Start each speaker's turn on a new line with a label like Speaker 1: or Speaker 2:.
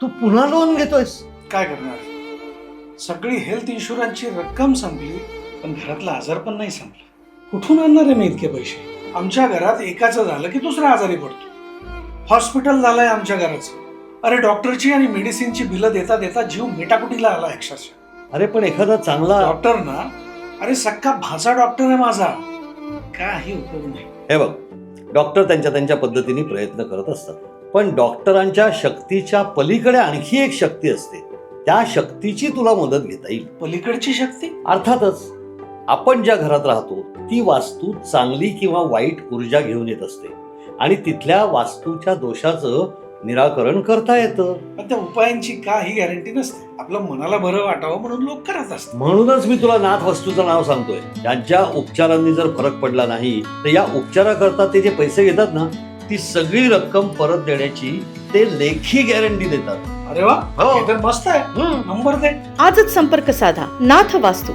Speaker 1: तू पुन्हा लोन घेतोयस?
Speaker 2: काय करणार, सगळी हेल्थ इन्शुरन्सची रक्कम संपली, पण घरातला आजार पण नाही संपला. कुठून आणणार आहे मी इतके पैसे? आमच्या घरात एकाचं झालं की दुसरा आजारी पडतो. हॉस्पिटल झालंय आमच्या घराचं. अरे डॉक्टरची आणि मेडिसिनची बिलं देता देता जीव मेटाकुटीला आला अक्षरशः.
Speaker 1: अरे पण एखादा चांगला
Speaker 2: डॉक्टर ना, अरे सक्का भाचा डॉक्टर आहे माझा, काही उपयोग नाही.
Speaker 1: हे बघ, डॉक्टर त्यांच्या पद्धतीने प्रयत्न करत असतात, पण डॉक्टरांच्या शक्तीच्या पलीकडे आणखी एक शक्ती असते. त्या शक्तीची तुला मदत घेता येईल.
Speaker 2: पलीकडची शक्ती?
Speaker 1: अर्थातच आपण ज्या घरात राहतो ती वास्तू चांगली किंवा वाईट ऊर्जा घेऊन येत असते आणि तिथल्या वास्तूच्या दोषाचं निराकरण करता येतं.
Speaker 2: पण त्या उपायांची काही गॅरंटी नसते. आपलं मनाला बरं वाटावं म्हणून लोक करत असतात.
Speaker 1: म्हणूनच मी तुला नाथ वस्तूचं नाव सांगतोय. त्यांच्या उपचारांनी जर फरक पडला नाही तर या उपचाराकरता ते जे पैसे घेतात ना, ती सगळी रक्कम परत देण्याची ते लेखी गॅरंटी देतात.
Speaker 2: अरे वा,
Speaker 1: हो.
Speaker 2: हे तर मस्त आहे. नंबर दे.
Speaker 3: आजच संपर्क साधा नाथ वास्तू